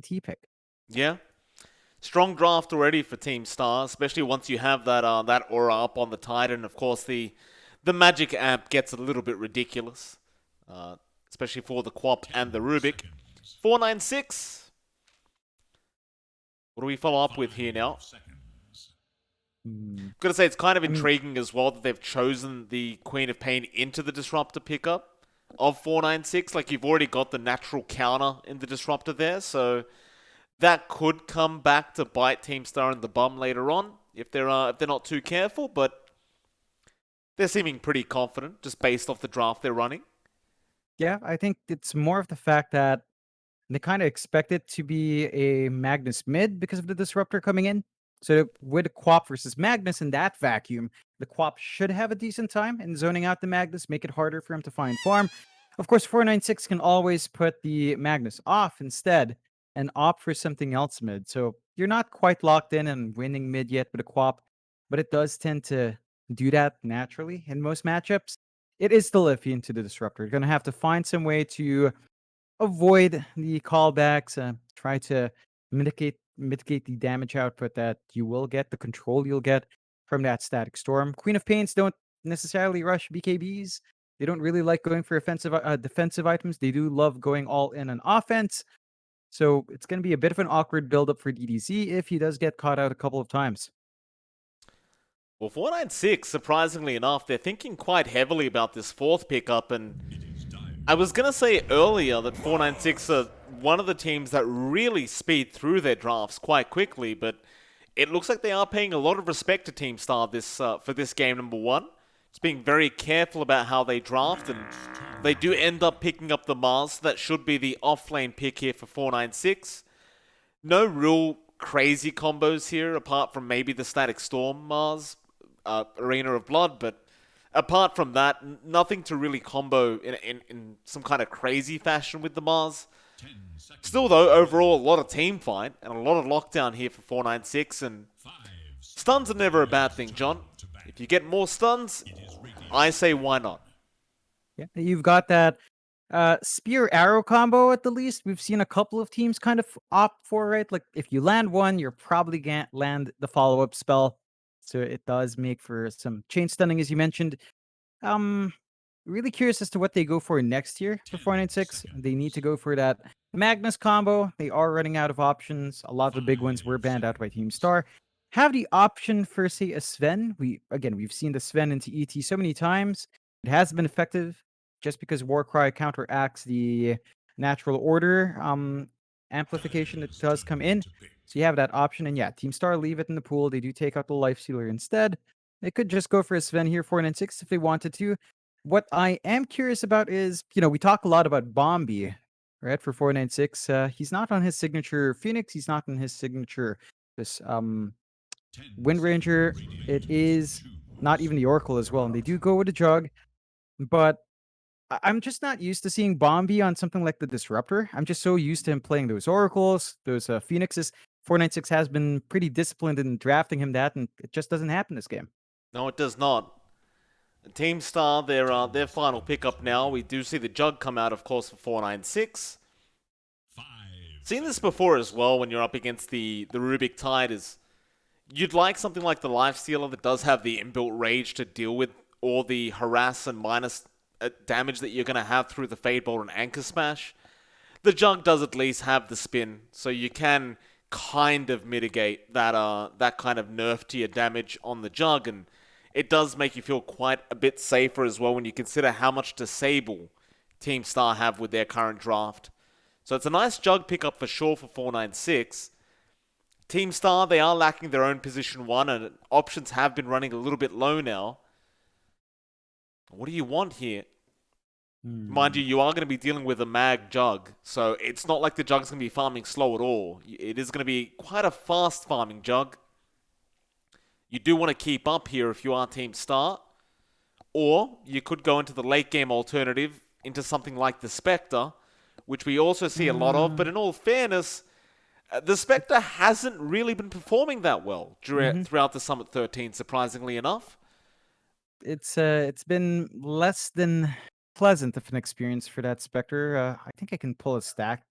TT pick. Yeah. Strong draft already for Team Star, especially once you have that aura up on the Titan. Of course, the magic amp gets a little bit ridiculous, uh, especially for the Quap and the Rubik. 496. What do we follow up with here now? Hmm. I've got to say, it's kind of I mean, intriguing as well that they've chosen the Queen of Pain into the Disruptor pickup of 496. Like, you've already got the natural counter in the Disruptor there, so that could come back to bite Team Star in the bum later on if they're not too careful, but they're seeming pretty confident just based off the draft they're running. yeah, I think it's more of the fact that they kind of expect it to be a Magnus mid because of the disruptor coming in. So with Quap versus Magnus in that vacuum, the Quap should have a decent time in zoning out the Magnus, make it harder for him to find farm. Of course, 496 can always put the Magnus off instead and opt for something else mid. So you're not quite locked in and winning mid yet with a Quap, but it does tend to do that naturally in most matchups. It is still iffy into the disruptor. You're going to have to find some way to avoid the callbacks, try to mitigate the damage output that you will get, the control you'll get from that static storm. Queen of Pains don't necessarily rush BKBs. They don't really like going for defensive items. They do love going all in on offense. So it's going to be a bit of an awkward build-up for DDZ if he does get caught out a couple of times. Well, 496, surprisingly enough, they're thinking quite heavily about this fourth pickup, and I was going to say earlier that 496 are one of the teams that really speed through their drafts quite quickly, but it looks like they are paying a lot of respect to Team Star for this game number one. Just being very careful about how they draft, and they do end up picking up the Mars. That should be the off-lane pick here for 496. No real crazy combos here, apart from maybe the Static Storm Mars, Arena of Blood, but apart from that, nothing to really combo in some kind of crazy fashion with the Mars. Still, though, overall, a lot of team fight and a lot of lockdown here for 496, and stuns are never a bad thing, John. If you get more stuns, I say why not? Yeah, you've got that spear arrow combo at the least. We've seen a couple of teams kind of opt for, right? Like if you land one, you're probably gonna land the follow-up spell. So it does make for some chain stunning, as you mentioned. Um, really curious as to what they go for next year for 496. They need to go for that Magnus combo. They are running out of options. A lot of the big ones were banned out by Team Star. Have the option for say a Sven. We've seen the Sven into ET so many times. It has been effective just because Warcry counteracts the natural order amplification that does come in. So you have that option, and yeah, Team Star leave it in the pool. They do take out the Life Stealer instead. They could just go for a Sven here, 496, if they wanted to. What I am curious about is, we talk a lot about Bombi, right? For 496, he's not on his signature Phoenix. He's not on his signature this Wind Ranger. It is not even the Oracle as well, and they do go with a Jug. But I'm just not used to seeing Bombi on something like the Disruptor. I'm just so used to him playing those Oracles, those Phoenixes. 496 has been pretty disciplined in drafting him that, and it just doesn't happen this game. No, it does not. Team Star, their final pickup now. We do see the Jug come out, of course, for 496. Seen this before as well when you're up against the Rubik Tide is you'd like something like the Lifestealer that does have the inbuilt rage to deal with all the harass and minus damage that you're going to have through the Fade Bolt and Anchor Smash. The Jug does at least have the spin, so you can kind of mitigate that kind of nerf to your damage on the Jug, and it does make you feel quite a bit safer as well when you consider how much Disable Team Star have with their current draft. So it's a nice Jug pickup for sure for 496. Team Star, they are lacking their own position 1, and options have been running a little bit low now. What do you want here? Mind you, you are going to be dealing with a mag Jug, so it's not like the Jug's going to be farming slow at all. It is going to be quite a fast farming Jug. You do want to keep up here if you are Team Star, or you could go into the late game alternative into something like the Spectre, which we also see a lot of, but in all fairness, the Spectre hasn't really been performing that well throughout the Summit 13, surprisingly enough. It's been less than pleasant of an experience for that Spectre. I think I can pull a stat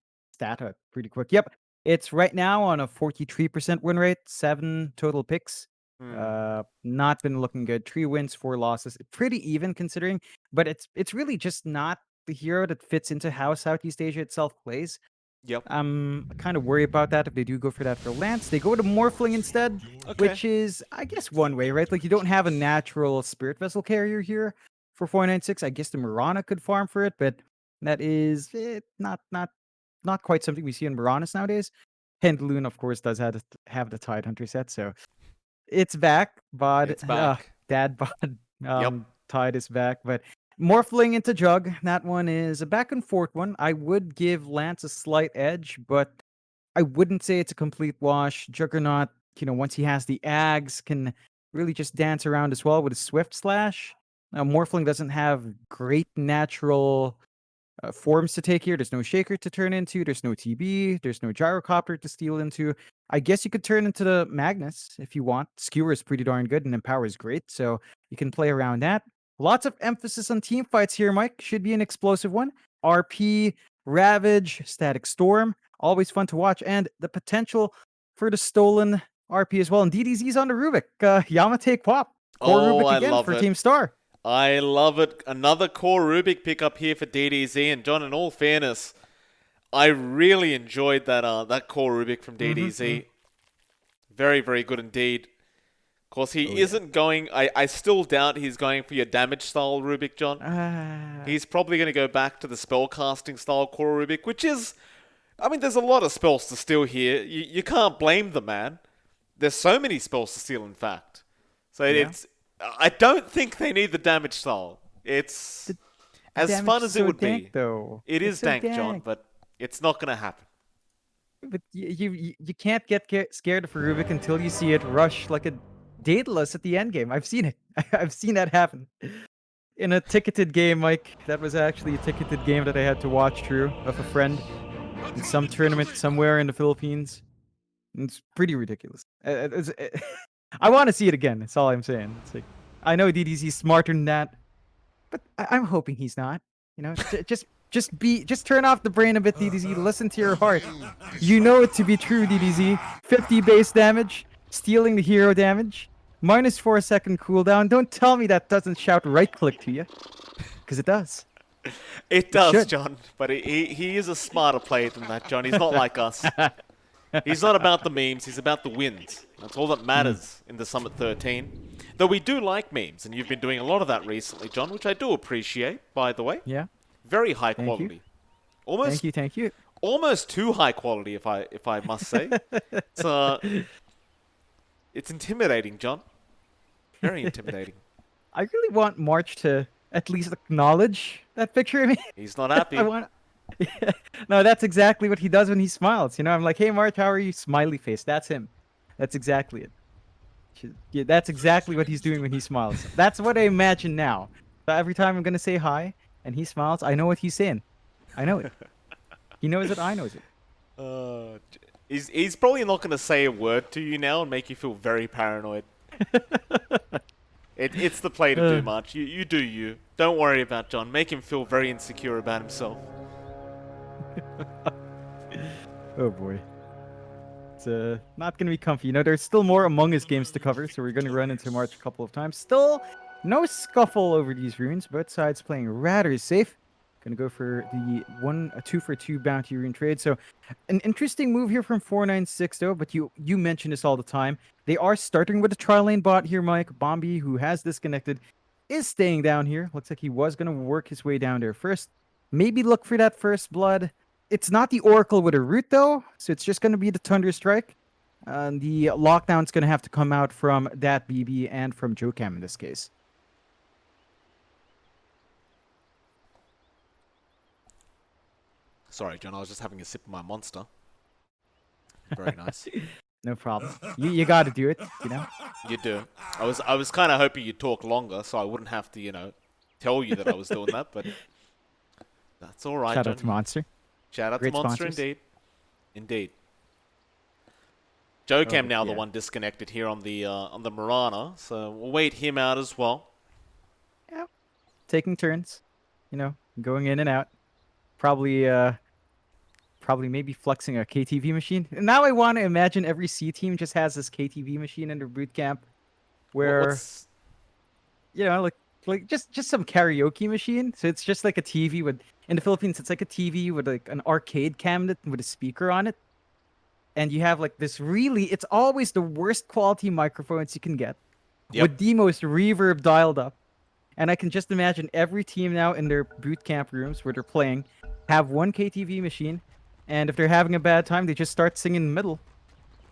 out pretty quick. Yep. It's right now on a 43% win rate, 7 total picks. Not been looking good. 3 wins, 4 losses. Pretty even considering, but it's really just not the hero that fits into how Southeast Asia itself plays. Yep. I'm kind of worried about that if they do go for that for Lance. They go to Morphling instead, Okay. which is, I guess, one way, right? Like, you don't have a natural Spirit Vessel carrier here for 496. I guess the Mirana could farm for it, but that is not quite something we see in Miranas nowadays. Pendulum, of course, does have the Tidehunter set, so it's back. Bod, It's back. Dad Bod, Yep. Tide is back, but Morphling into Jug, that one is a back and forth one. I would give Lance a slight edge, but I wouldn't say it's a complete wash. Juggernaut, once he has the Ags, can really just dance around as well with a Swift Slash. Now, Morphling doesn't have great natural forms to take here. There's no Shaker to turn into. There's no TB. There's no Gyrocopter to steal into. I guess you could turn into the Magnus if you want. Skewer is pretty darn good, and Empower is great, so you can play around that. Lots of emphasis on team fights here, Mike. Should be an explosive one. RP, Ravage, Static Storm, always fun to watch, and the potential for the stolen RP as well. And DDZ's on the Rubik. Yamate Quap. Core Oh, Rubik I again love for it. Team Star. I love it. Another core Rubik pickup here for DDZ. And John, in all fairness, I really enjoyed that core Rubik from DDZ. Very, very good indeed. Of course, he isn't going... I still doubt he's going for your damage style Rubik, John. He's probably going to go back to the spellcasting style core Rubik, which is... I mean, there's a lot of spells to steal here. You can't blame the man. There's so many spells to steal, in fact. So it's... I don't think they need the damage style. It's as fun as it would be. Though. It is so dank, John, but it's not going to happen. But you can't get scared of a Rubik until you see it rush like a Daedalus at the end game. I've seen it. I've seen that happen. In a ticketed game, Mike. That was actually a ticketed game that I had to watch through of a friend in some tournament somewhere in the Philippines. It's pretty ridiculous. I want to see it again. That's all I'm saying. It's like, I know DDZ's smarter than that, but I'm hoping he's not. Just turn off the brain a bit, DDZ. Listen to your heart. You know it to be true, DDZ. 50 base damage, stealing the hero damage, minus 4-second cooldown. Don't tell me that doesn't shout right click to you, because it does. It does, John, but he is a smarter player than that, John. He's not like us. He's not about the memes, he's about the wins. That's all that matters in the Summit 13. Though we do like memes, and you've been doing a lot of that recently, John, which I do appreciate, by the way. Yeah. Very high quality. You. Almost, thank you. Almost too high quality, if I must say. It's intimidating, John. Very intimidating. I really want March to at least acknowledge that picture of me. He's not happy. No, that's exactly what he does when he smiles. I'm like, hey, March, how are you? Smiley face. That's him. That's exactly it. Yeah, that's exactly what he's doing when he smiles. That's what I imagine now. So every time I'm going to say hi and he smiles, I know what he's saying. I know it. He knows it. I knows it. He's probably not going to say a word to you now and make you feel very paranoid. It's the play to do, March. You do you. Don't worry about John. Make him feel very insecure about himself. Oh boy. It's not going to be comfy. There's still more Among Us games to cover, so we're going to run into March a couple of times. Still no scuffle over these runes. Both sides playing rather safe. Going to go for the 2-for-2 bounty rune trade. So an interesting move here from 496 though, but you mention this all the time. They are starting with a tri-lane bot here, Mike. Bombi, who has disconnected, is staying down here. Looks like he was going to work his way down there first. Maybe look for that first blood. It's not the Oracle with a root though, so it's just going to be the Thunder Strike. The lockdown's going to have to come out from that BB and from Jokam in this case. Sorry, John, I was just having a sip of my Monster. Very nice. No problem. You got to do it, You do. I was kind of hoping you'd talk longer, so I wouldn't have to, tell you that I was doing that, but that's all right, Shout John. out to Monster. Shout out Great to Monster, sponsors. indeed. Jokam now the one disconnected here on the Mirana, so we'll wait him out as well. Yeah, taking turns, going in and out. Probably probably maybe flexing a KTV machine. And now I want to imagine every C team just has this KTV machine in their boot camp, where What's like just some karaoke machine. So it's just like a TV with in the Philippines, it's like a TV with like an arcade cabinet with a speaker on it, and you have like this really, it's always the worst quality microphones you can get Yep. with the most reverb dialed up. And I can just imagine every team now in their boot camp rooms where they're playing have one KTV machine, and if they're having a bad time, they just start singing in the middle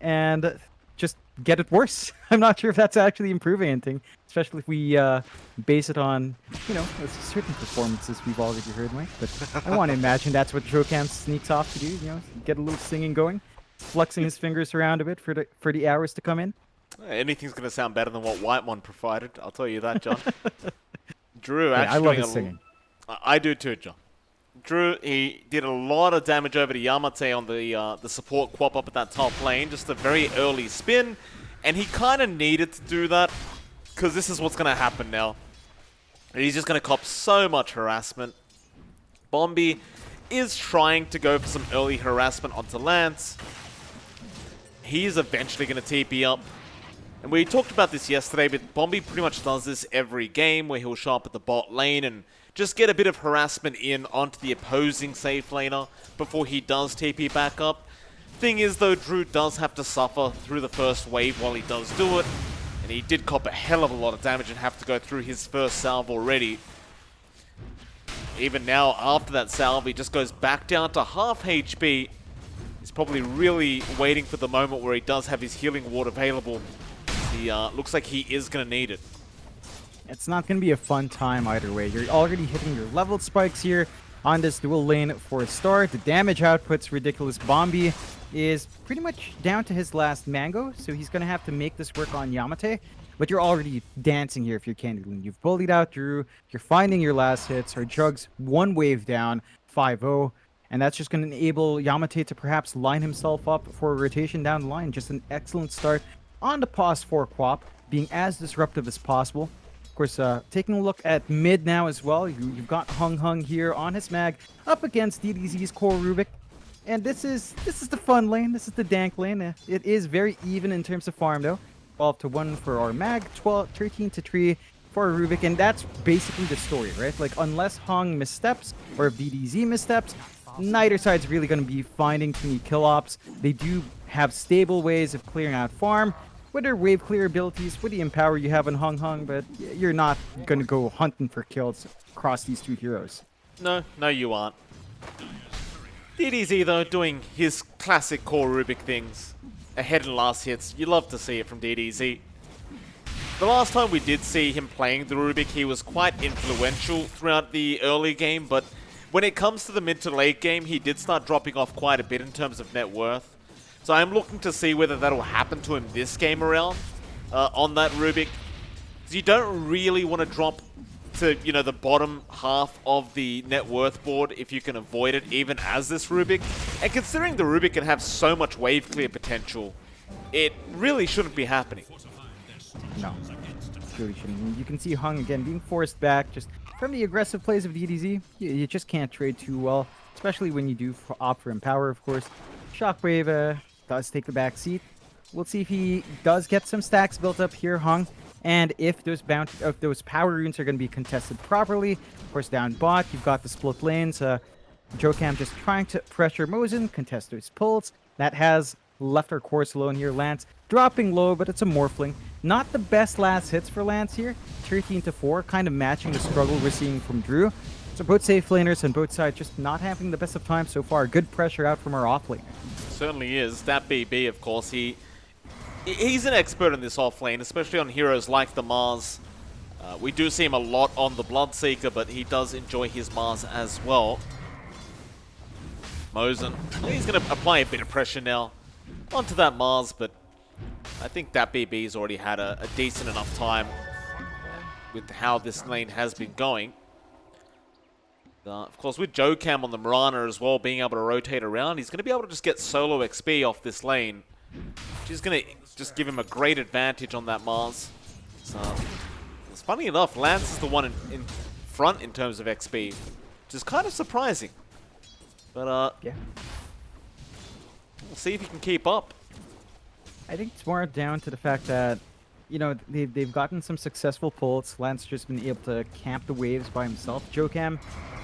and just get it worse. I'm not sure if that's actually improving anything, especially if we base it on, certain performances we've already heard, Mike. But I want to imagine that's what Jocam sneaks off to do, get a little singing going, flexing his fingers around a bit for the hours to come in. Anything's going to sound better than what Whitemon provided, I'll tell you that, John. Drew Yeah, actually I love doing his singing. I do too, John. Drew, he did a lot of damage over to Yamate on the support quap up at that top lane. Just a very early spin, and he kind of needed to do that, because this is what's going to happen now. He's just going to cop so much harassment. Bombi is trying to go for some early harassment onto Lance. He's eventually going to TP up. And we talked about this yesterday, but Bombi pretty much does this every game, where he'll show up at the bot lane and just get a bit of harassment in onto the opposing safe laner before he does TP back up. Thing is, though, Drew does have to suffer through the first wave while he does do it, and he did cop a hell of a lot of damage and have to go through his first salve already. Even now, after that salve, he just goes back down to half HP. He's probably really waiting for the moment where he does have his healing ward available. He looks like he is going to need it. It's not going to be a fun time either way. You're already hitting your level spikes here on this dual lane for a start. The damage output's ridiculous. Bombi is pretty much down to his last mango, so he's going to have to make this work on Yamate. But you're already dancing here if you're Candyland. You've bullied out Drew. You're finding your last hits. Our Jug's one wave down, 5-0. And that's just going to enable Yamate to perhaps line himself up for a rotation down the line. Just an excellent start on the pause 4 quap, being as disruptive as possible. Of course, taking a look at mid now as well. You've got Hung here on his mag up against DDZ's core Rubik. And this is the fun lane. This is the dank lane. It is very even in terms of farm though. 12-1 for our mag, 13-3 for Rubik, and that's basically the story, right? Like, unless Hung missteps or if DDZ missteps, neither side's really going to be finding too many kill ops. They do have stable ways of clearing out farm with their wave clear abilities, with the empower you have in Hung, but you're not going to go hunting for kills across these two heroes. No, you aren't. DDZ, though, doing his classic core Rubik things. Ahead in last hits. You love to see it from DDZ. The last time we did see him playing the Rubik, he was quite influential throughout the early game, but when it comes to the mid to late game, he did start dropping off quite a bit in terms of net worth. So I'm looking to see whether that'll happen to him this game around on that Rubik. Because you don't really want to drop to, the bottom half of the net worth board if you can avoid it, even as this Rubik. And considering the Rubik can have so much wave clear potential, it really shouldn't be happening. No, really shouldn't. You can see Hung again being forced back just from the aggressive plays of DDZ. You just can't trade too well, especially when you do opt for Empower, of course. Shockwave does take the back seat. We'll see if he does get some stacks built up here, Hung. And if those power runes are going to be contested properly. Of course, down bot, you've got the split lanes. Jocam just trying to pressure Mosin, contest those pulls. That has left our course alone here. Lance dropping low, but it's a Morphling. Not the best last hits for Lance here. 13-4, kind of matching the struggle we're seeing from Drew. So both safe laners and both sides just not having the best of time so far. Good pressure out from our off lane. Certainly is. That BB, of course, he's an expert in this off lane, especially on heroes like the Mars. We do see him a lot on the Bloodseeker, but he does enjoy his Mars as well. Mosin, he's going to apply a bit of pressure now onto that Mars, but I think that BB's already had a decent enough time with how this lane has been going. Of course, with Jocam on the Mirana as well, being able to rotate around, he's going to be able to just get solo XP off this lane, which is going to just give him a great advantage on that Mars. So, it's funny enough, Lance is the one in front in terms of XP, which is kind of surprising. But yeah, We'll see if he can keep up. I think it's more down to the fact that, you know, they've gotten some successful pulls. Lance just been able to camp the waves by himself. Jokam,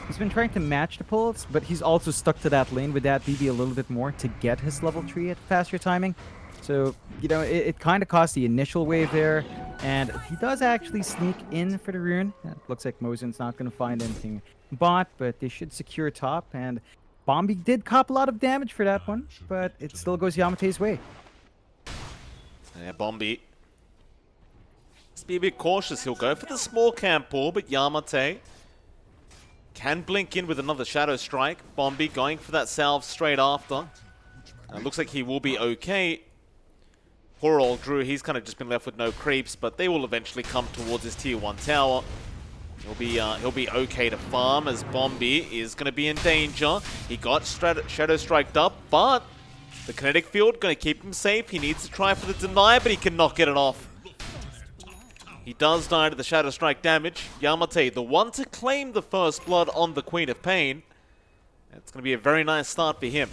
he's been trying to match the pulls, but he's also stuck to that lane with that BB a little bit more to get his level 3 at faster timing. So, you know, it kind of cost the initial wave there, and he does actually sneak in for the rune. It looks like Mosin's not going to find anything bot, but they should secure top, and Bombi did cop a lot of damage for that one, but it still goes Yamate's way. Yeah, Bombi. Let's be a bit cautious. He'll go for the small camp pull, but Yamate can blink in with another Shadow Strike. Bombi going for that salve straight after. Looks like he will be okay. Poor old Drew, he's kind of just been left with no creeps, but they will eventually come towards his tier 1 tower. He'll be okay to farm, as Bombi is going to be in danger. He got Shadow Striked up, but the kinetic field going to keep him safe. He needs to try for the deny, but he cannot get it off. He does die to the Shadow Strike damage. Yamate, the one to claim the first blood on the Queen of Pain. It's going to be a very nice start for him.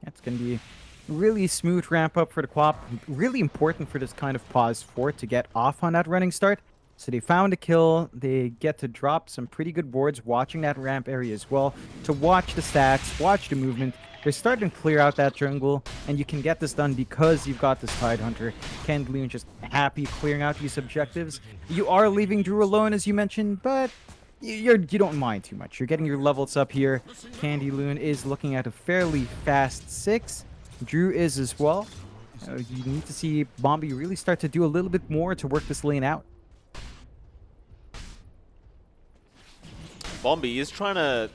It's going to be a really smooth ramp up for the Quap. Really important for this kind of pause 4 to get off on that running start. So they found a kill. They get to drop some pretty good boards watching that ramp area as well. To watch the stacks, watch the movement. They're starting to clear out that jungle, and you can get this done because you've got this Tidehunter. Candaloon just happy clearing out these objectives. You are leaving Drew alone, as you mentioned, but you don't mind too much. You're getting your levels up here. Candaloon is looking at a fairly fast 6. Drew is as well. You need to see Bombi really start to do a little bit more to work this lane out. Bombi is trying to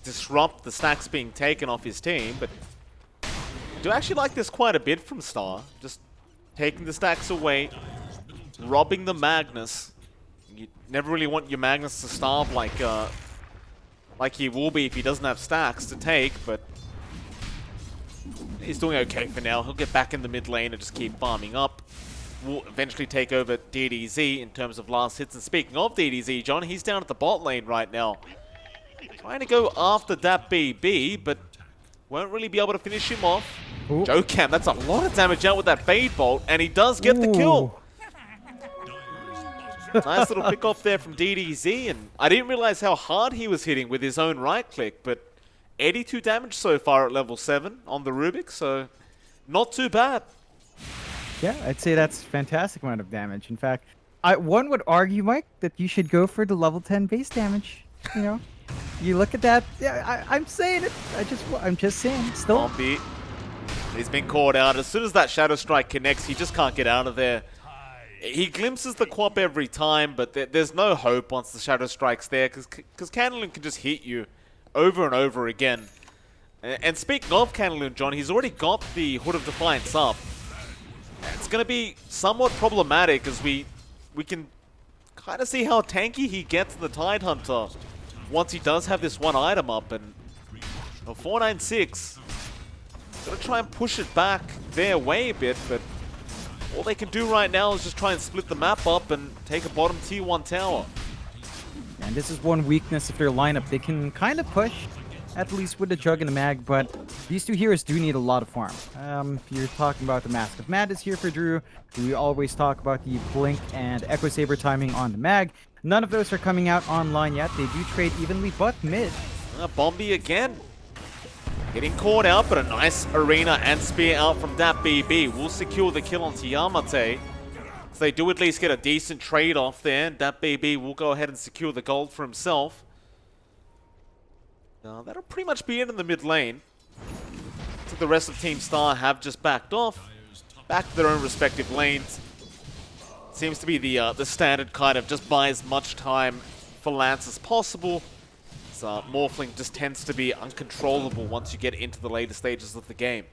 disrupt the stacks being taken off his team, but I do actually like this quite a bit from Star. Just taking the stacks away, robbing the Magnus. You never really want your Magnus to starve like he will be if he doesn't have stacks to take, but he's doing okay for now. He'll get back in the mid lane and just keep farming up. Will eventually take over DDZ in terms of last hits. And speaking of DDZ, John, he's down at the bot lane right now. Trying to go after that BB, but won't really be able to finish him off. Ooh. Jokam, that's a lot of damage out with that Fade Bolt, and he does get the kill. Nice little pick off there from DDZ, and I didn't realize how hard he was hitting with his own right click, but 82 damage so far at level 7 on the Rubik, so not too bad. Yeah, I'd say that's a fantastic amount of damage. In fact, one would argue, Mike, that you should go for the level 10 base damage. You know, you look at that. Yeah, I'm saying it. I'm just saying. Still. Bombi, he's been caught out. As soon as that Shadow Strike connects, he just can't get out of there. He glimpses the Quap every time, but there's no hope once the Shadow Strike's there, because Candaloon can just hit you over and over again. And speaking of Candaloon, John, he's already got the Hood of Defiance up. It's going to be somewhat problematic as we can kind of see how tanky he gets in the Tidehunter once he does have this one item up. And 496, going to try and push it back their way a bit, but all they can do right now is just try and split the map up and take a bottom tier 1 tower. And this is one weakness of their lineup. They can kind of push, at least with the Jug and the Mag, but these two heroes do need a lot of farm. You're talking about the Mask of Madness here for Drew. We always talk about the Blink and Echo Saber timing on the Mag. None of those are coming out online yet. They do trade evenly, but mid. Bombi again. Getting caught out, but a nice arena and spear out from that BB will secure the kill onto Yamate. So they do at least get a decent trade-off there, and that BB will go ahead and secure the gold for himself. That'll pretty much be it in the mid lane. So the rest of Team Star have just backed off, back to their own respective lanes. Seems to be the standard kind of just buy as much time for Lance as possible. So Morphling just tends to be uncontrollable once you get into the later stages of the game.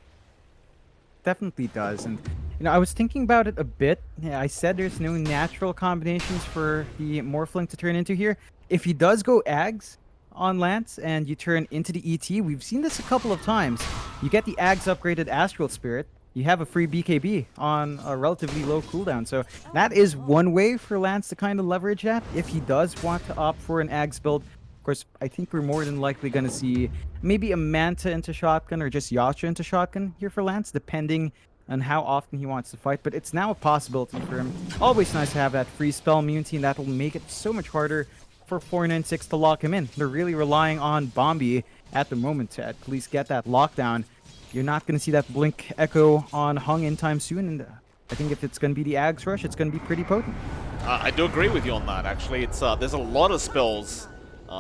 Definitely does, and you know, I was thinking about it a bit. Yeah, I said there's no natural combinations for the Morphling to turn into here. If he does go Ags on Lance and you turn into the ET, we've seen this a couple of times. You get the Ags upgraded Astral Spirit, you have a free BKB on a relatively low cooldown. So that is one way for Lance to kind of leverage that if he does want to opt for an Ags build. Of course, I think we're more than likely going to see maybe a Manta into shotgun or just Yasha into shotgun here for Lance, depending on how often he wants to fight. But it's now a possibility for him. Always nice to have that free spell immunity, and that will make it so much harder for 496 to lock him in. They're really relying on Bombi at the moment to at least get that lockdown. You're not going to see that Blink Echo on Hung anytime soon, and I think if it's going to be the Ags Rush, it's going to be pretty potent. I do agree with you on that, actually. It's there's a lot of spells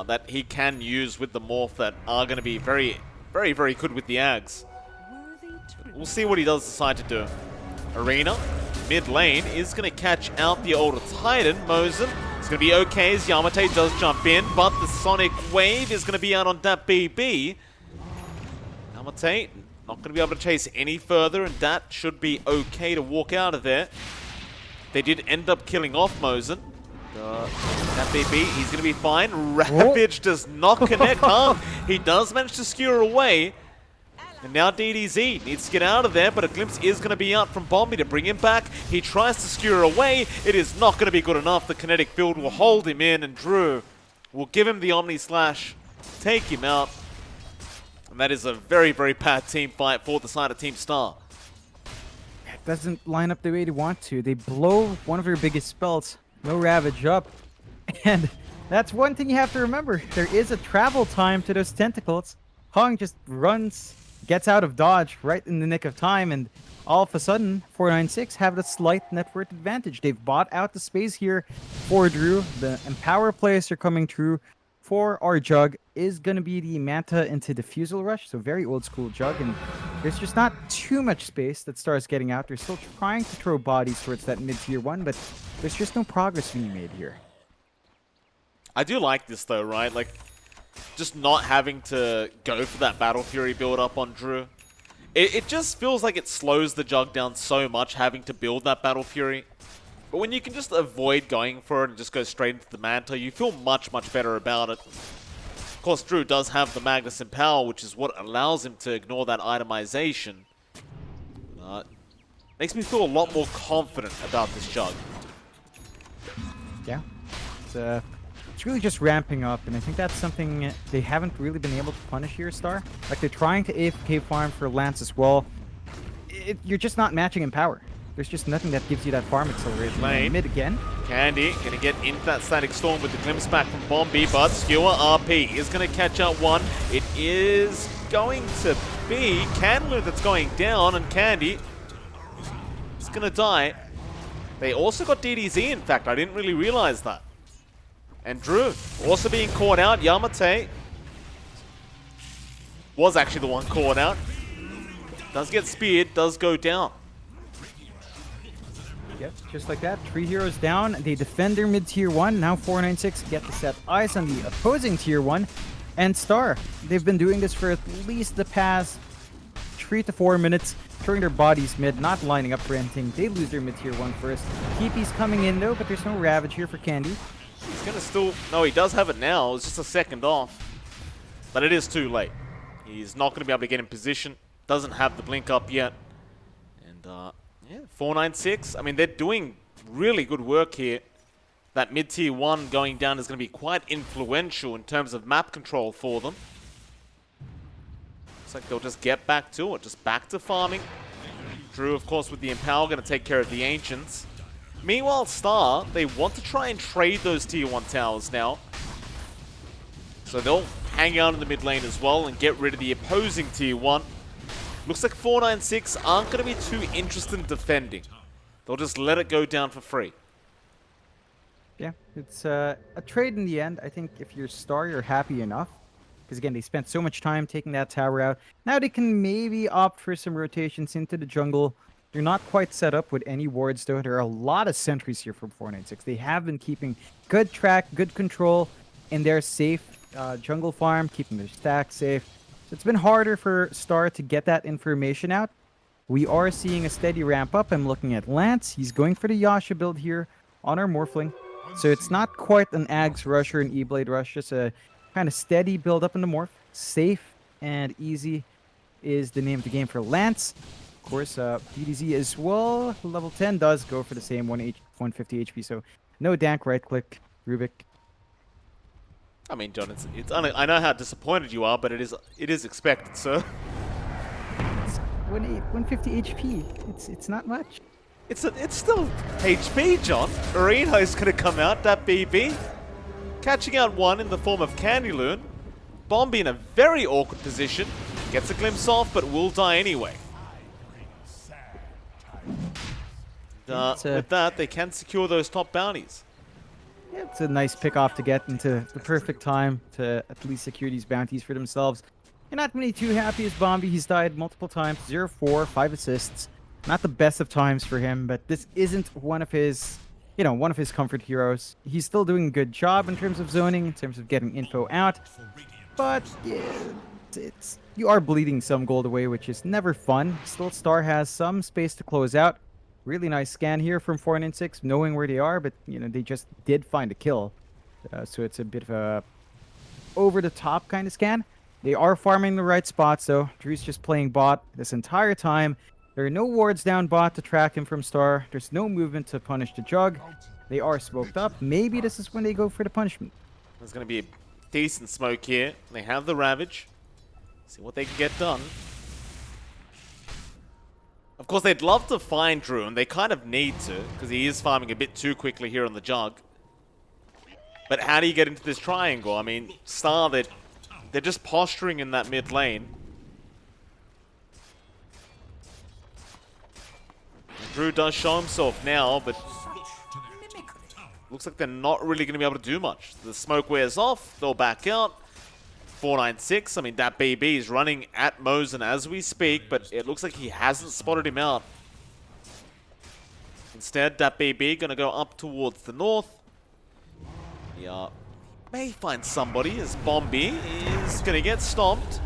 that he can use with the Morph that are going to be very, very, very good with the Ags. We'll see what he does decide to do. Arena, mid lane, is going to catch out the older Titan, Mosin. It's going to be okay as Yamate does jump in, but the Sonic Wave is going to be out on that BB. Yamate not going to be able to chase any further, and that should be okay to walk out of there. They did end up killing off Mosin. That BB, he's going to be fine. Ravage does not connect. He does manage to skewer away. And now DDZ needs to get out of there, but a glimpse is going to be out from Bombi to bring him back. He tries to skewer away. It is not going to be good enough. The kinetic build will hold him in, and Drew will give him the Omni Slash, take him out. And that is a very, very bad team fight for the side of Team Star. It doesn't line up the way they want to. They blow one of their biggest spells, no Ravage up. And that's one thing you have to remember. There is a travel time to those tentacles. Hung just runs, gets out of dodge right in the nick of time, and all of a sudden, 496 have the slight net worth advantage. They've bought out the space here for Drew. The Empower plays are coming through. For our Jug is going to be the Manta into Diffusal Rush, so very old school Jug, and there's just not too much space that Star's getting out. They're still trying to throw bodies towards that mid-tier 1, but there's just no progress being made here. I do like this though, right? Like, just not having to go for that Battle Fury build up on Drew. It just feels like it slows the Jug down so much having to build that Battle Fury. But when you can just avoid going for it and just go straight into the Manta, you feel much, much better about it. Of course, Drew does have the Magnus Empower, which is what allows him to ignore that itemization. Makes me feel a lot more confident about this Jug. Yeah. It's really just ramping up, and I think that's something they haven't really been able to punish here, Star. Like, they're trying to AFK farm for Lance as well. You're just not matching in power. There's just nothing that gives you that farm acceleration. Lane. Mid again. Candy gonna get into that Static Storm with the glimpse back from Bombi, but Skewer RP is gonna catch out one. It is going to be Candler that's going down, and Candy is gonna die. They also got DDZ, in fact. I didn't really realize that. And Drew also being caught out. Yamate was actually the one caught out. Does get speared, does go down. Yep, just like that. 3 heroes down. They defend their mid-tier 1. Now 496 get to set eyes on the opposing tier 1. And Star, they've been doing this for at least the past 3 to 4 minutes, throwing their bodies mid, not lining up for anything. They lose their mid-tier 1 first. Keepy's coming in though, but there's no Ravage here for Candy. He's gonna still... No, he does have it now. It's just a second off. But it is too late. He's not gonna be able to get in position. Doesn't have the blink up yet. And, yeah, 496. I mean, they're doing really good work here. That mid-tier 1 going down is going to be quite influential in terms of map control for them. Looks like they'll just get back to it, just back to farming. Drew, of course, with the Empower, going to take care of the Ancients. Meanwhile, Star, they want to try and trade those tier 1 towers now. So they'll hang out in the mid lane as well and get rid of the opposing tier 1. Looks like 496 aren't going to be too interested in defending. They'll just let it go down for free. Yeah, it's a trade in the end. I think if you're Star, you're happy enough. Because again, they spent so much time taking that tower out. Now they can maybe opt for some rotations into the jungle. They're not quite set up with any wards though. There are a lot of sentries here from 496. They have been keeping good track, good control in their safe jungle farm, keeping their stack safe. So it's been harder for Star to get that information out. We are seeing a steady ramp up. I'm looking at Lance. He's going for the Yasha build here on our Morphling. So it's not quite an Ags rush or an E-Blade rush, just a kind of steady build up in the Morph. Safe and easy is the name of the game for Lance. Of course, BDZ as well. Level 10 does go for the same 150 HP, so no dank right click, Rubik. I mean, John, I know how disappointed you are, but it is expected, sir. It's 150 HP. It's not much. It's still HP, John. Marino's gonna come out, that BB. Catching out one in the form of Candyloon. Bombi in a very awkward position. Gets a glimpse off, but will die anyway. With that, they can secure those top bounties. Yeah, it's a nice pick off to get into the perfect time to at least secure these bounties for themselves. You're not many too happy as Bombi. He's died multiple times. 0-4, 5 assists. Not the best of times for him, but this isn't one of his, one of his comfort heroes. He's still doing a good job in terms of zoning, in terms of getting info out. But yeah, you are bleeding some gold away, which is never fun. Still, Star has some space to close out. Really nice scan here from 496, knowing where they are, but they just did find a kill. So it's a bit of a over-the-top kind of scan. They are farming the right spots, though. Drew's just playing bot this entire time. There are no wards down bot to track him from Star. There's no movement to punish the Jug. They are smoked up. Maybe this is when they go for the punishment. There's going to be a decent smoke here. They have the Ravage. See what they can get done. Of course, they'd love to find Drew, and they kind of need to, because he is farming a bit too quickly here on the Jug. But how do you get into this triangle? I mean, Star, they're just posturing in that mid lane. And Drew does show himself now, but looks like they're not really going to be able to do much. The smoke wears off, they'll back out. 496, I mean, that BB is running at Mosen as we speak, but it looks like he hasn't spotted him out. Instead, that BB going to go up towards the north. Yeah, may find somebody as Bombi is going to get stomped.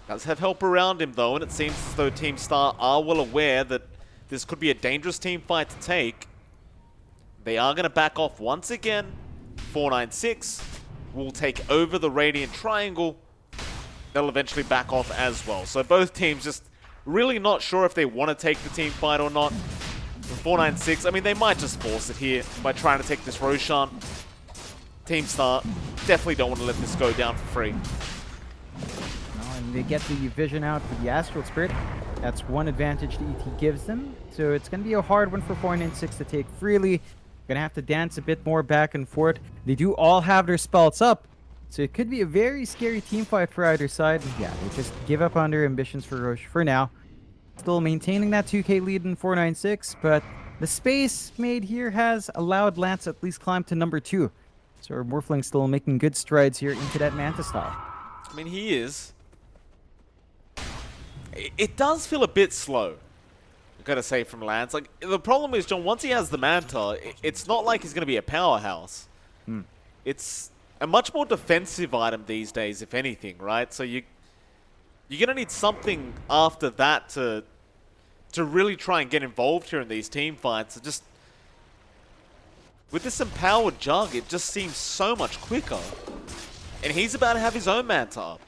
Does have help around him though, and it seems as though Team Star are well aware that this could be a dangerous team fight to take. They are going to back off once again. 496 will take over the Radiant Triangle. They'll eventually back off as well. So both teams just really not sure if they want to take the team fight or not. 496, I mean, they might just force it here by trying to take this Roshan. Team Star definitely don't want to let this go down for free. And they get the vision out for the Astral Spirit. That's one advantage the ET gives them. So it's going to be a hard one for 496 to take freely. Gonna have to dance a bit more back and forth. They do all have their spells up, so it could be a very scary team fight for either side. Yeah, they just give up on their ambitions for Roche for now. Still maintaining that 2k lead in 496, but the space made here has allowed Lance to at least climb to number 2. So Morphling still making good strides here into that Manta style. I mean, he is. It does feel a bit slow, gotta say, from Lance. Like, the problem is, John, once he has the Manta, it's not like he's gonna be a powerhouse. It's a much more defensive item these days, if anything, right? So you're gonna need something after that to really try and get involved here in these team fights. Just with this empowered Jug, it just seems so much quicker. And he's about to have his own Manta up.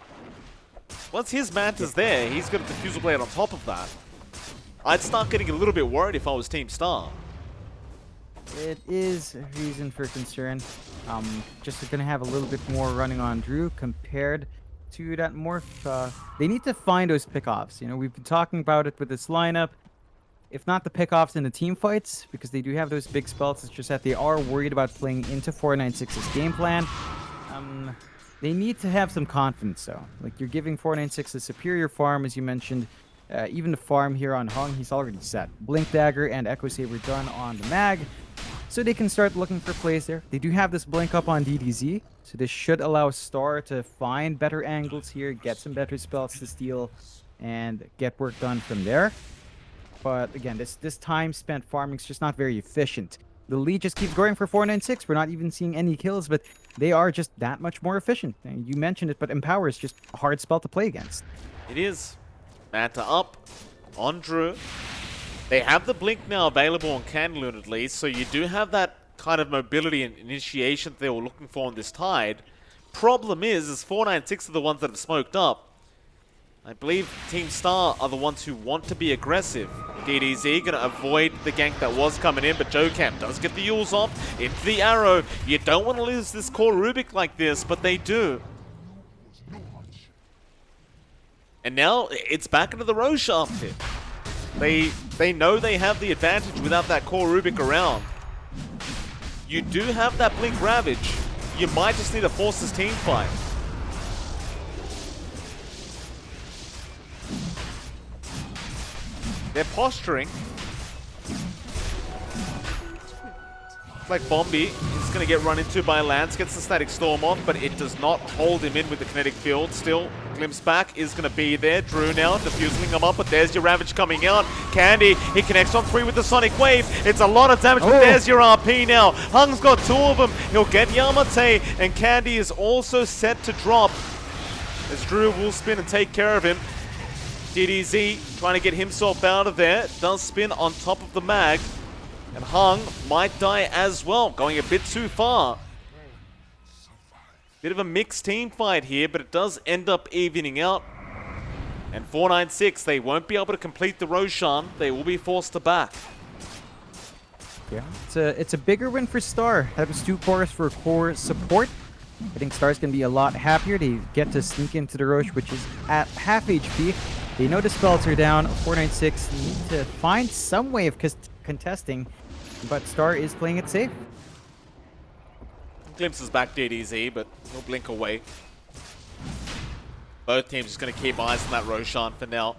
Once his Manta's there, he's got a Diffusal Blade on top of that. I'd start getting a little bit worried if I was Team Star. It is a reason for concern. Just going to have a little bit more running on Drew compared to that Morph. They need to find those pickoffs. We've been talking about it with this lineup. If not the pickoffs in the team fights, because they do have those big spells, it's just that they are worried about playing into 496's game plan. They need to have some confidence, though. Like, you're giving 496 a superior farm, as you mentioned. Even the farm here on Hung, he's already set. Blink Dagger and Echo Saber done on the Mag. So they can start looking for plays there. They do have this Blink up on DDZ. So this should allow Star to find better angles here, get some better spells to steal, and get work done from there. But again, this time spent farming is just not very efficient. The lead just keeps going for 496. We're not even seeing any kills, but they are just that much more efficient. And you mentioned it, but Empower is just a hard spell to play against. It is. Manta up on Drew. They have the Blink now available on Candyloon at least, so you do have that kind of mobility and initiation that they were looking for on this Tide. Problem is 496 are the ones that have smoked up. I believe Team Star are the ones who want to be aggressive. DDZ gonna avoid the gank that was coming in, but JoeCam does get the Yules off into the arrow. You don't want to lose this core Rubik like this, but they do. And now it's back into the Roshan pit. They know they have the advantage without that core Rubik around. You do have that Blink Ravage. You might just need to force this team fight. They're posturing. Like Bombi is going to get run into by Lance, gets the Static Storm off, but it does not hold him in with the Kinetic Field. Still, Glimpse back is going to be there. Drew now diffusing him up, but there's your Ravage coming out. Candy, he connects on 3 with the Sonic Wave. It's a lot of damage, but there's your RP now. Hung's got 2 of them. He'll get Yamate, and Candy is also set to drop as Drew will spin and take care of him. DDZ trying to get himself out of there. Does spin on top of the mag. And Hung might die as well, going a bit too far. Bit of a mixed team fight here, but it does end up evening out. And 496, they won't be able to complete the Roshan. They will be forced to back. Yeah, it's a bigger win for Star. Having 2 cores for core support. I think Star's going to be a lot happier. They get to sneak into the Roche, which is at half HP. They know the spells are down. 496 need to find some way of contesting, but Star is playing it safe. Glimpses back DDZ, but he'll blink away. Both teams just going to keep eyes on that Roshan for now.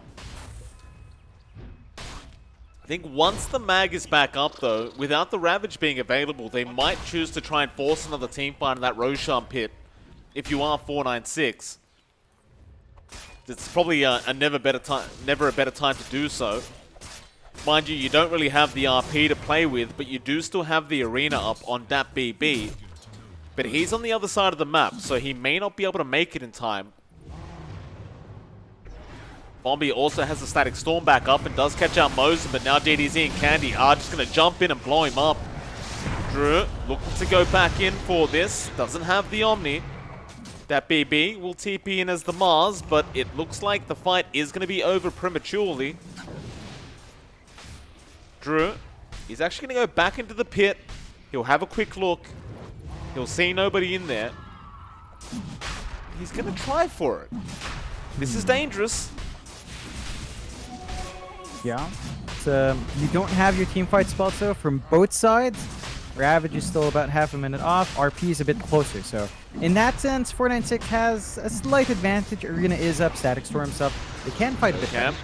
I think once the mag is back up, though, without the Ravage being available, they might choose to try and force another team fight in that Roshan pit. If you are 496, it's probably never a better time to do so. Mind you, you don't really have the RP to play with, but you do still have the arena up on that BB. But he's on the other side of the map, so he may not be able to make it in time. Bombi also has the Static Storm back up and does catch out Mosin, but now DDZ and Candy are just going to jump in and blow him up. Drew looking to go back in for this, doesn't have the Omni. That BB will TP in as the Mars, but it looks like the fight is going to be over prematurely. Drew, he's actually going to go back into the pit. He'll have a quick look. He'll see nobody in there. He's going to try for it. This is dangerous. Yeah. You don't have your team fight spell, though, from both sides. Ravage is still about half a minute off. RP is a bit closer, so in that sense, 496 has a slight advantage. Arena is up, Static Storm's up. They can fight a bit better.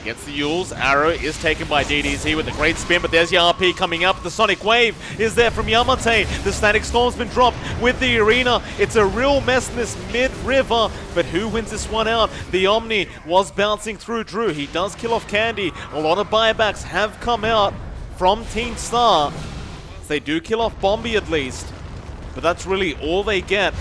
Gets the Yules. Arrow is taken by DDZ with a great spin, but there's your RP coming up. The Sonic Wave is there from Yamate. The Static Storm's been dropped with the arena. It's a real mess in this mid-river, but who wins this one out? The Omni was bouncing through Drew. He does kill off Candy. A lot of buybacks have come out from Team Star. They do kill off Bombi at least, but that's really all they get.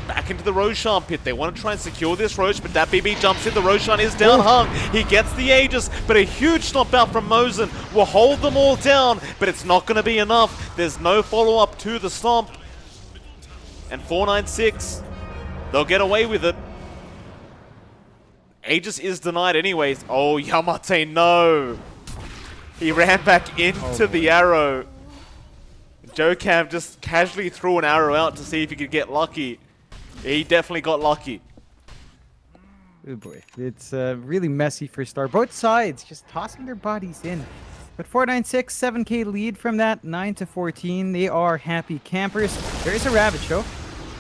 Back into the Roshan pit. They want to try and secure this Roche, but that BB jumps in. The Roshan is down. Hung. He gets the Aegis, but a huge stomp out from Mosin will hold them all down, but it's not going to be enough. There's no follow-up to the stomp. And 496, they'll get away with it. Aegis is denied anyways. Oh, Yamate, no. He ran back into the arrow. JoeCam just casually threw an arrow out to see if he could get lucky. He definitely got lucky. Oh boy, it's really messy for Star. Both sides just tossing their bodies in. But 496, 7k lead from that, 9 to 14. They are happy campers. There is a Ravage though.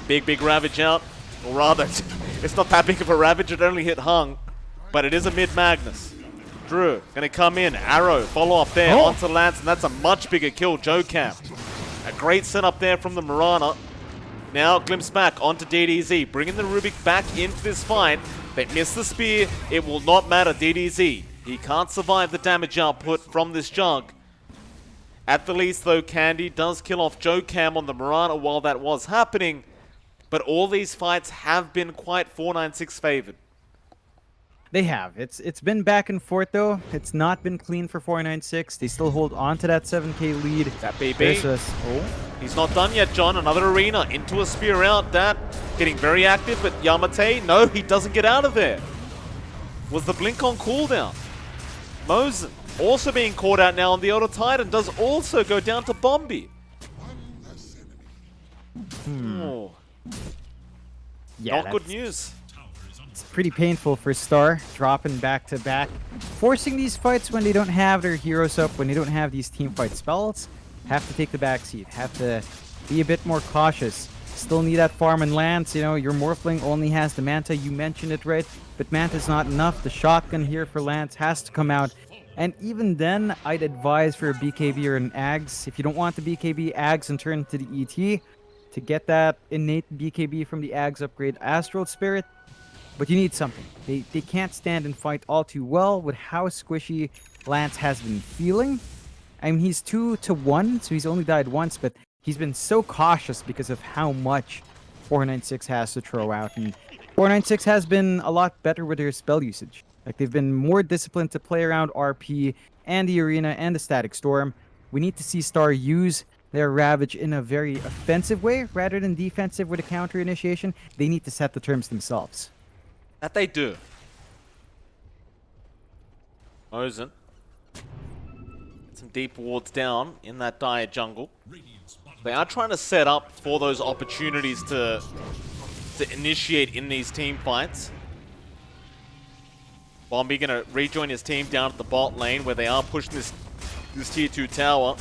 Big Ravage out. Or rather, it's not that big of a Ravage, it only hit Hung. But it is a mid-Magnus. Drew gonna come in, arrow, follow up there onto Lance, and that's a much bigger kill, JoeCam. A great setup there from the Mirana. Now Glimpse back onto DDZ, bringing the Rubik back into this fight. They miss the spear, it will not matter, DDZ. He can't survive the damage output from this jug. At the least though, Candy does kill off JoeCam on the Mirana while that was happening. But all these fights have been quite 496 favored. They have. It's been back and forth though. It's not been clean for 496. They still hold on to that 7k lead. That BB. He's not done yet, John. Another arena into a spear out. That getting very active, but Yamate, no, he doesn't get out of there. was the blink on cooldown. Mosin also being caught out now on the Elder Titan does also go down to Bombi. Oh. Yeah, Not good news. It's pretty painful for Star, dropping back to back. Forcing these fights when they don't have their heroes up, when they don't have these team fight spells, have to take the backseat, have to be a bit more cautious. Still need that farm and lands, you know, your Morphling only has the Manta, you mentioned it right, but Manta's not enough. The shotgun here for Lance has to come out. And even then, I'd advise for a BKB or an Ags. If you don't want the BKB, Ags and turn to the ET to get that innate BKB from the Ags upgrade Astral Spirit. But you need something. They can't stand and fight all too well with how squishy Lance has been feeling. I mean, he's 2-1, so he's only died once, but he's been so cautious because of how much 496 has to throw out. And 496 has been a lot better with their spell usage. Like, they've been more disciplined to play around RP and the Arena and the Static Storm. We need to see Star use their Ravage in a very offensive way rather than defensive with a counter initiation. They need to set the terms themselves. That they do. Mosin. Some deep wards down in that dire jungle. They are trying to set up for those opportunities to initiate in these team fights. Bombi gonna rejoin his team down at the bot lane where they are pushing this tier 2 tower.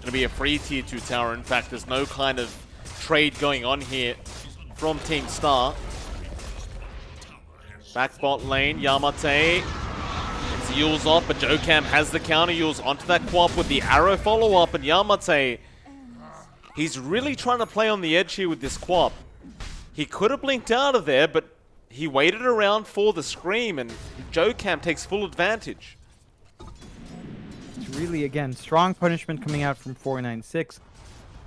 Gonna be a free tier 2 tower. In fact, there's no kind of trade going on here from Team Star. Back bot lane, Yamate. It's Yule's off, but Jokam has the counter. Yule's onto that Quap with the arrow follow-up, and Yamate, he's really trying to play on the edge here with this Quap. He could have blinked out of there, but he waited around for the scream, and Jokam takes full advantage. It's really, again, strong punishment coming out from 496.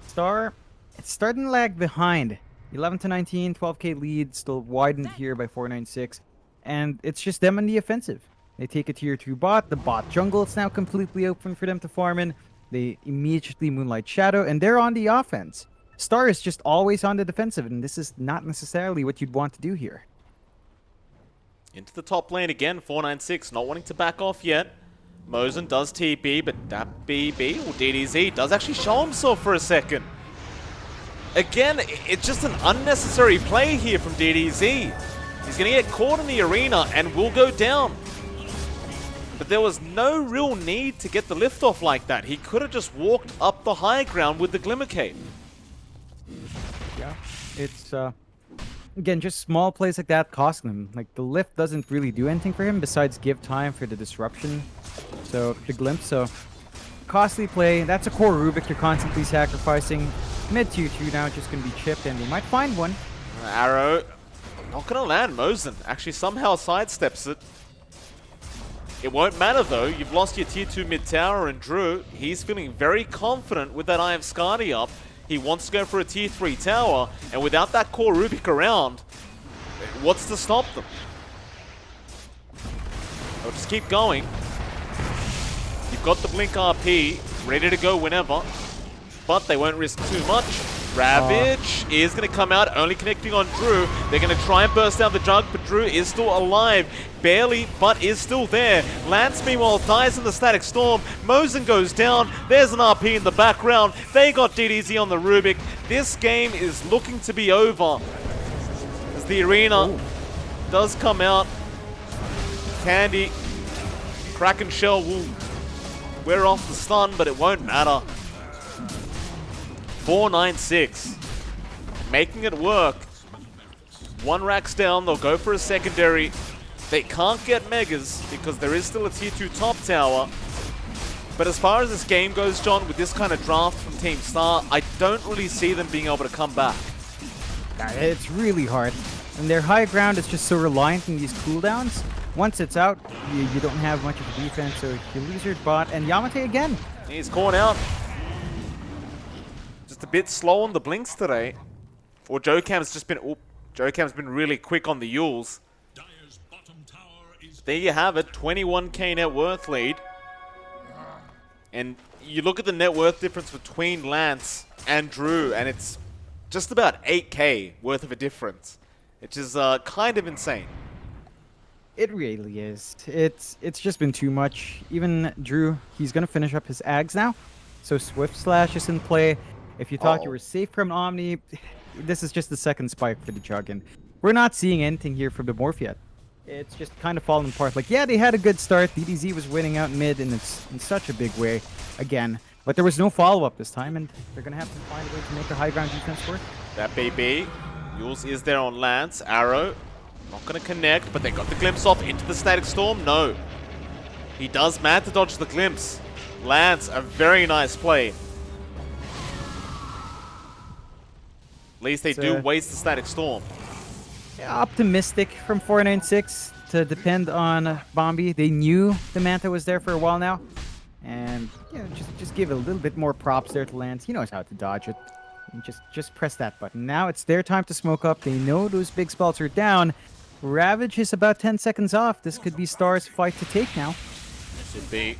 Star, it's starting to lag behind. 11-19, 12k lead, still widened here by 496. And it's just them on the offensive. They take a tier 2 bot. The bot jungle is now completely open for them to farm in. They immediately Moonlight Shadow, and they're on the offense. Star is just always on the defensive, and this is not necessarily what you'd want to do here. Into the top lane again, 496, not wanting to back off yet. Mosin does TP, but that BB, or DDZ, does actually show himself for a second. Again, it's just an unnecessary play here from DDZ. He's going to get caught in the arena and will go down. But there was no real need to get the lift off like that. He could have just walked up the high ground with the Glimmercape. Yeah, it's, again, just small plays like that costing him. Like, the lift doesn't really do anything for him besides give time for the disruption. So, the glimpse, so costly play. That's a core Rubik you're constantly sacrificing. Mid tier 2 now just going to be chipped, and they might find one. Arrow, not going to land. Mosin actually somehow sidesteps it. It won't matter though. You've lost your tier 2 mid tower, and Drew, he's feeling very confident with that Eye of Skadi up. He wants to go for a tier 3 tower, and without that core Rubik around, what's to stop them? They'll just keep going. You've got the Blink RP ready to go whenever, but they won't risk too much. Ravage is going to come out, only connecting on Drew. They're going to try and burst down the jug, but Drew is still alive. Barely, but is still there. Lance, meanwhile, dies in the Static Storm. Mosin goes down. There's an RP in the background. They got DDZ on the Rubik. This game is looking to be over as the arena does come out. Candy, Kraken Shell will wear off the stun, but it won't matter. 496, making it work. One rack's down, they'll go for a secondary. They can't get Megas because there is still a tier 2 top tower. But as far as this game goes, John, with this kind of draft from Team Star, I don't really see them being able to come back. It's really hard. And their high ground is just so reliant on these cooldowns. Once it's out, you don't have much of a defense, so you lose your bot. And Yamate again. He's caught out. Just a bit slow on the blinks today. Or Jokam's just been... Oh, Jokam's been really quick on the Yules. There you have it, 21k net worth lead. And you look at the net worth difference between Lance and Drew, and it's just about 8k worth of a difference. which is kind of insane. It really is. It's just been too much. Even Drew, he's gonna finish up his Ags now. So Swift Slash is in play. If you thought you were safe from Omni, this is just the second spike for the Jug, and we're not seeing anything here from the Morph yet. It's just kind of falling apart. Like, yeah, they had a good start. DDZ was winning out mid in such a big way again. But there was no follow-up this time, and they're gonna have to find a way to make their high ground defense work. That BB. Yules is there on Lance. Arrow. Not going to connect, but they got the glimpse off into the Static Storm. No. He does man to dodge the glimpse. Lance, a very nice play. At least they do waste the Static Storm. Yeah, optimistic from 496 to depend on Bombi. They knew the Manta was there for a while now. And just give it a little bit more props there to Lance. He knows how to dodge it. And just press that button. Now it's their time to smoke up. They know those big spells are down. Ravage is about 10 seconds off. This could be Star's fight to take now. Should be.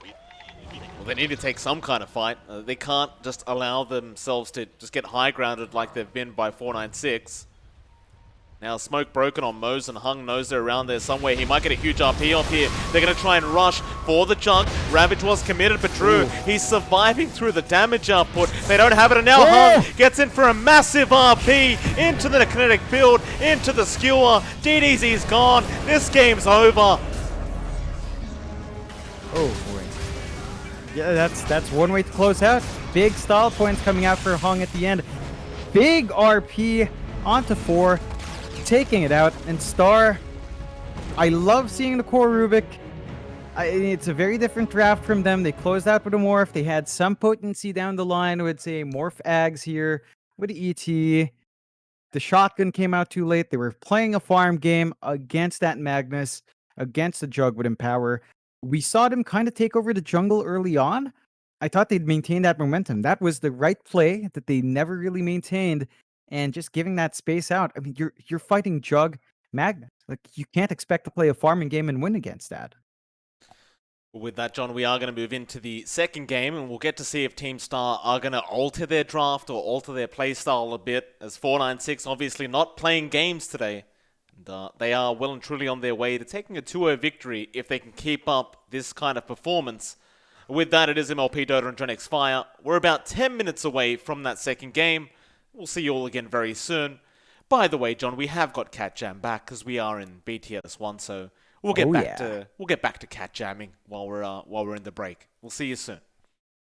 Well, they need to take some kind of fight. They can't just allow themselves to just get high grounded like they've been by 496. Now, smoke broken on Mose, and Hung knows they're around there somewhere. He might get a huge RP off here. They're going to try and rush for the Jug. Ravage was committed, but Drew, he's surviving through the damage output. They don't have it, and now Hung gets in for a massive RP into the kinetic field, into the skewer. DDZ's gone. This game's over. Oh, boy. Yeah, that's one way to close out. Big stall points coming out for Hung at the end. Big RP onto 4. Taking it out, and Star, I love seeing the core Rubik. It's a very different draft from them. They closed out with a Morph. They had some potency down the line with, say, Morph Ags here with ET. The shotgun came out too late. They were playing a farm game against that Magnus, against the Jug with Empower. We saw them kind of take over the jungle early on. I thought they'd maintain that momentum. That was the right play that they never really maintained. And just giving that space out. I mean, you're fighting Jug Magnus. Like, you can't expect to play a farming game and win against that. With that, John, we are going to move into the second game, and we'll get to see if Team Star are going to alter their draft or alter their playstyle a bit, as 496 obviously not playing games today. And they are well and truly on their way to taking a 2-0 victory if they can keep up this kind of performance. With that, it is MLP Dota and johnxfire. We're about 10 minutes away from that second game. We'll see you all again very soon. By the way, John, we have got Cat Jam back because we are in BTS1, so we'll get back to cat jamming while we're in the break. We'll see you soon.